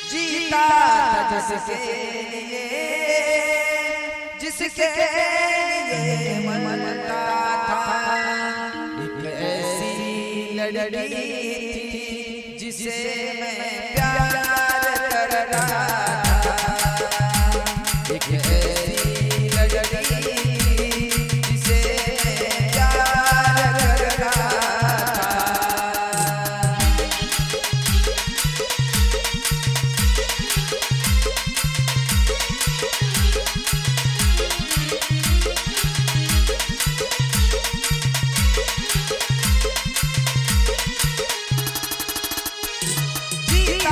जीता था जिसके लिए मरता था, एक ऐसी लड़की थी जिसे मैं प्यार कर रहा था, एक ऐसी लड़की जिसे मैं प्यार कर रहा था। जीता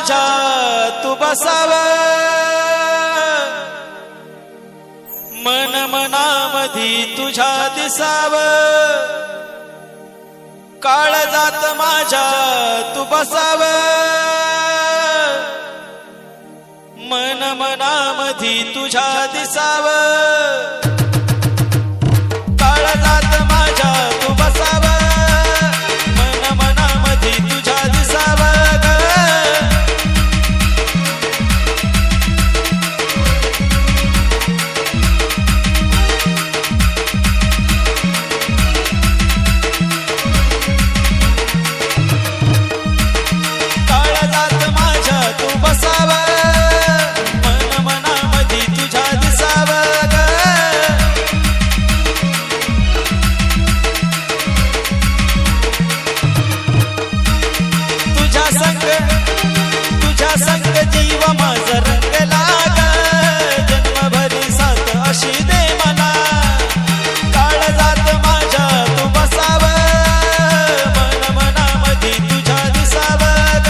माझ्या तू बसाव, मन मनामधी तुझ्या दिसाव, काळजात माझ्या तू बसाव, मन मनामधी तुझ्या दिसाव, काळजात माझ्या तू बसाव, मन मनामधी तुझ्या दिसाव ग. काळजात माझ्या तू बसाव, मन मनामधी तुझ्या दिसाव ग. तुझ्या संग जीव माझा रंगला ग. जन्मभरी साथ अशी दे मला, काळजात माझ्या तू बसाव, मन मनामधी तुझ्या दिसाव ग.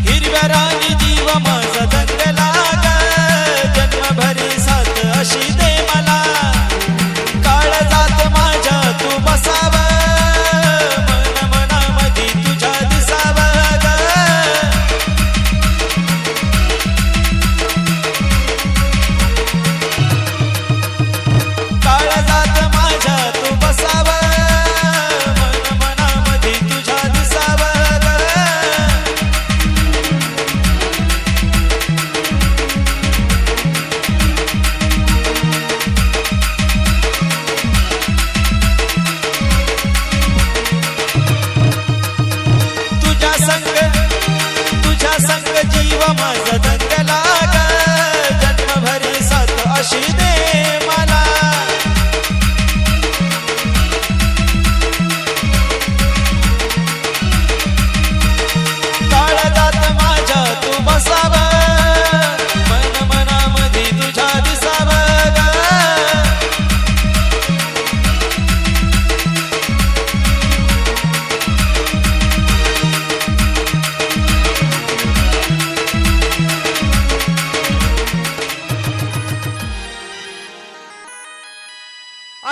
हिरव्या रानी जीव माझा दंगला ग. जन्मभरी साथ अशी दे मला, काळजात माझ्या तू बसाव, मन मनामधी तुझ्या दिसाव ग. काळजात माझ्या तू बसाव, मन मनामधी तुझ्या दिसाव ग. तुझ्या संग जीव माझा दंगला ग. जन्मभरी साथ अशी दे मला, काळजात माझ्या तू बसाव, मन मनामधी तुझ्या दिसाव ग.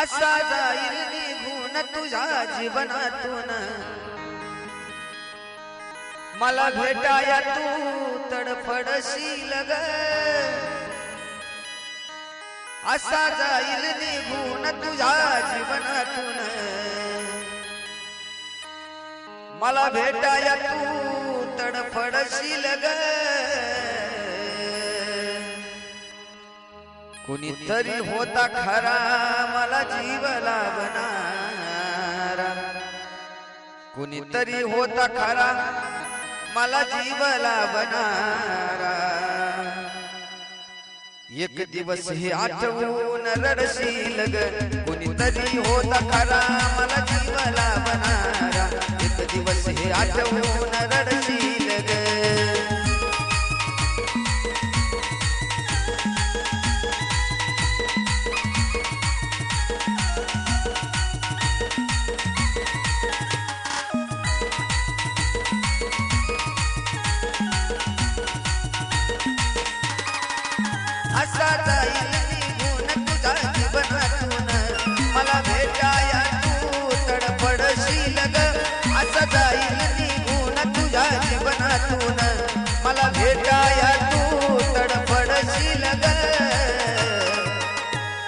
असा जाईल निघून तुझ्या जीवनातून, मला भेटाया तू तडफडशील ग. असा जाईल निघून तुझ्या जीवनातून, मला भेटाया तू तडफडशील ग. कुणीतरी होता खरा मला जीव लावणारा, कुणीतरी होता खरा मला जीव लावणारा. एक दिवस हे आठवून रडशील ग. कुणीतरी होता खरा मला जीव लावणारा, एक दिवस हे आठवून रडशील ग. असा जाईल निघून तुझ्या जीवनातून, मला भेटाया तू तडफडशील ग. असा जाईल निघून तुझ्या जीवनातून, मला भेटाया तू तडफडशील ग.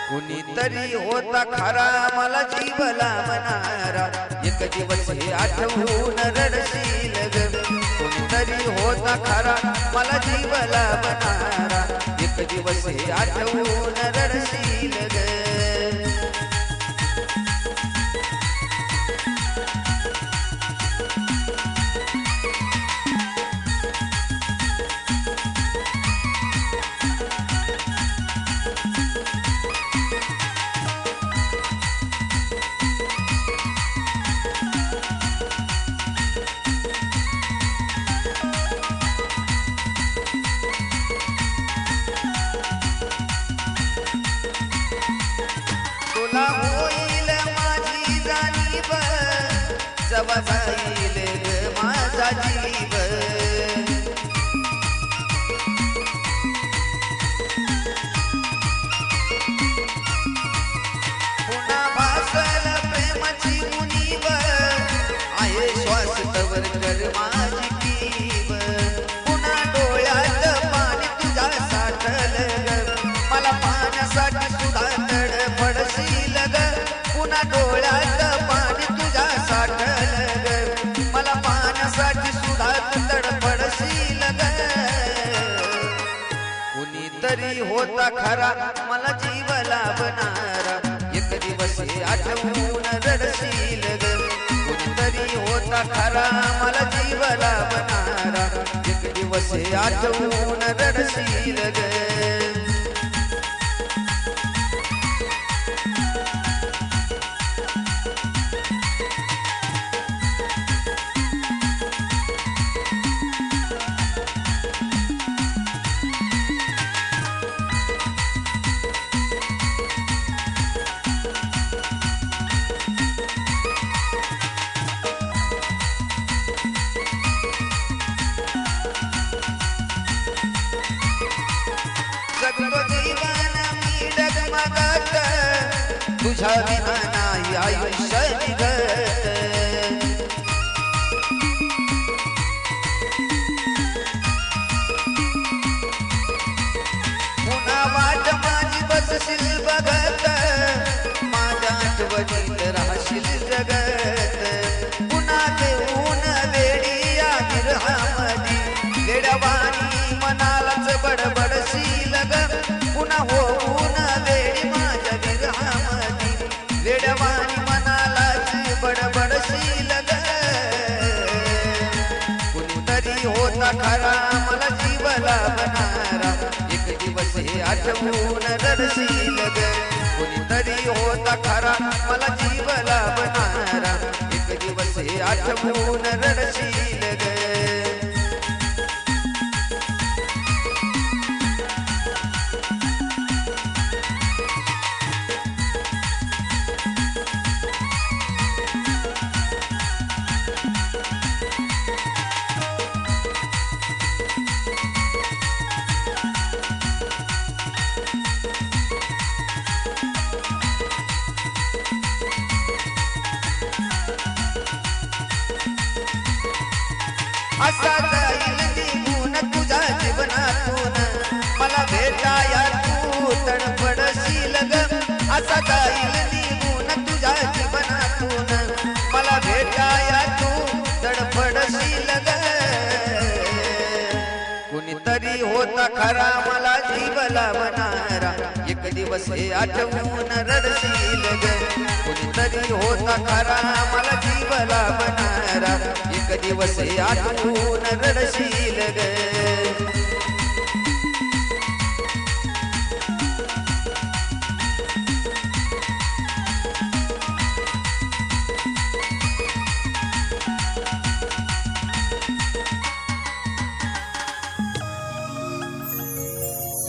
कुणीतरी होता खरा मला जीव लावणारा, एक दिवस हे आठवून रडशील ग. कुणीतरी होता खरा मला जीव लावणारा, एक दिवस हे आठवून रडशील ग. तुला होईल माझी जाणीव जवा जाईल ग माझा जीव पुन्हा भासल प्रेमाची उणीव आहे श्वास तवर कर माझी कीव पुन्हा डोळ्यात पाणी तुझ्या साठल ग मला पाण्यासाठी सुद्धा तडफडशील ग पुन्हा डोळ्यात पाणी तुझ्या साठल ग मला पाण्यासाठी सुद्धा तडफडशील ग कुणीतरी होता खरा मला जीव लाभणारा एक दिवस आठवून रडशील ग कुणीतरी होता खरा मला जीव लाभणारा एक दिवस आठवून रडशील ग जगतो जीवन मी डगमगत तुझ्या विना नाही आयुष्य निघत पुन्हा वाट माझी बसशील बघत माझ्या आठवणीत राहशील जगत पुन्हा देऊन वेडी या विरहामधी वेड्यावानी मनालाच बडबडशील पुन्हा होऊन वेडी माझ्या विरहामधी वेड्यावानी मनालाच बडबडशील ग कुणीतरी होता खरा मला जीव लाभणारा एक दिवस आठवून रडशील ग कुणीतरी होता खरा मला जीव लाभणारा एक दिवस आठवून रडशील ग असा जाईल निघून तुझ्या जीवनातून मला भेटाया तू तडफडशील ग असा जाईल निघून तुझ्या जीवनातून मला भेटाया तू तडफडशील ग कुणीतरी होता खरा मला जीव लाभणारा एक दिवस आठवून रडशील ग कुणीतरी होता खरा मला जीव लाभणारा एक दिवस आठवून रडशील ग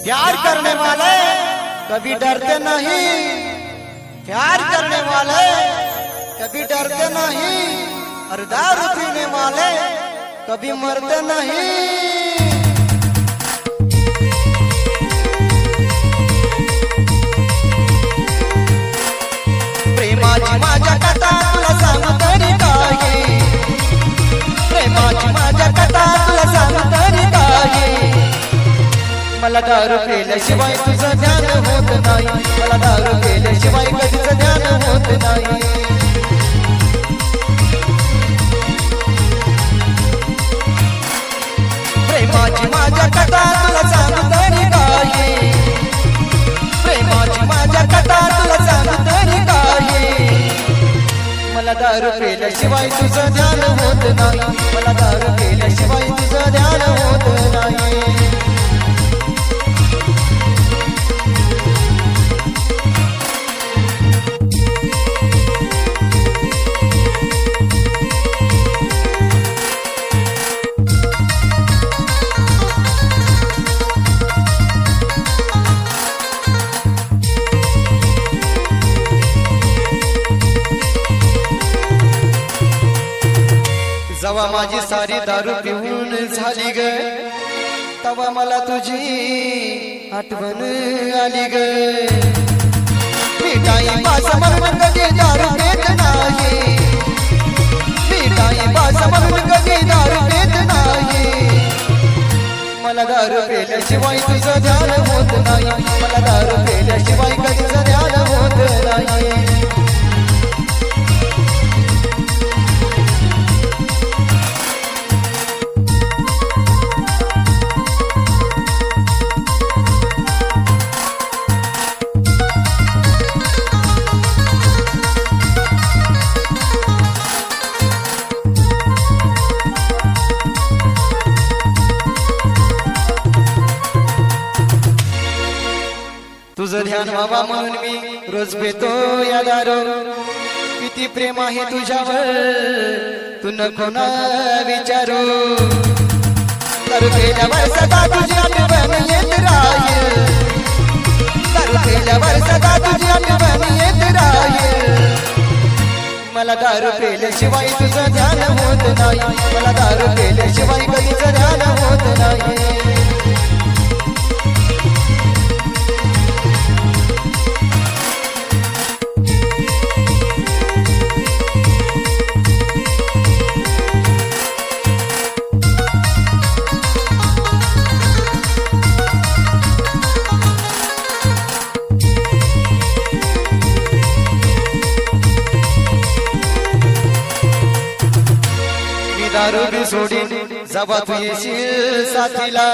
प्यार करने वाले कभी डरते नहीं प्यार करने वाले कभी डरते नहीं और दारू पीने वाले कभी मरते नहीं प्रेमाची माझ्या कथा तुला सांगू तरी काही प्रेमाची माझ्या कथा तुला सांगू तरी काही मला दारू पिल्याशिवाय तुझं ध्यान होत नाही मला दारू पिल्याशिवाय कधीच ध्यान होत नाही प्रेमाची माझ्या कथा तुला सांगू तरी काही प्रेमाची माझ्या कथा तुला सांगू तरी काही मला दारू पिल्याशिवाय तुझं ध्यान होत नाही मला दारू पिल्याशिवाय तुझं ध्यान होत नाही जवा माझी सारी दारू पिऊन झाली ग तवा मला तुझी आठवण आली ग मिठाई पास म्हणून कधी दारू पेत नाही मिठाई पास म्हणून कधी दारू पेत नाही मला दारू पेल्याशिवाय तुझं ध्यान होत नाही मला दारू पेल्याशिवाय कधीच ध्यान होत नाही तुझं ध्यान व्हावा म्हणून मी रोज पेतो या दारू किती प्रेम आहे तुझ्यावर तू नको ना विचारू दारू पेल्यावर सदा तुझी आठवण येत राहील दारू पेल्यावर सदा तुझी आठवण येत राहील मला दारू पेल्याशिवाय तुझं ध्यान होत नाही मला दारू पेल्याशिवाय कधीच ध्यान होत नाही दारू बी सोडीन जवा तू येशील साथीला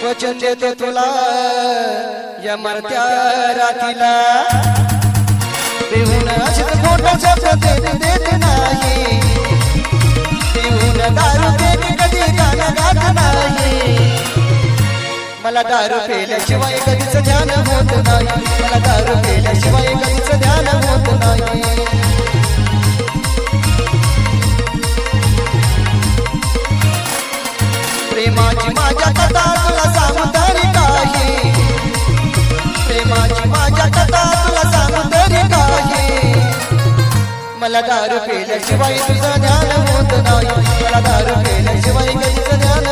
वचन देतो तुला या मरत्या रातीला देऊन अशीच मोठा शब्द देत नाही देऊन दारू देत कधी गाणं गात नाही मला दारू पेल्याशिवाय कधीच ध्यान होत नाही मला दारू पेल्याशिवाय कधीच ध्यान होत नाही प्रेमाची माझ्या कथा तुला सांगू तरी काही प्रेमाची माझ्या कथा तुला सांगू तरी काही मला दारू पेल्याशिवाय तुझं ध्यान होत नाही मला दारू पेल्याशिवाय कधीच ध्यान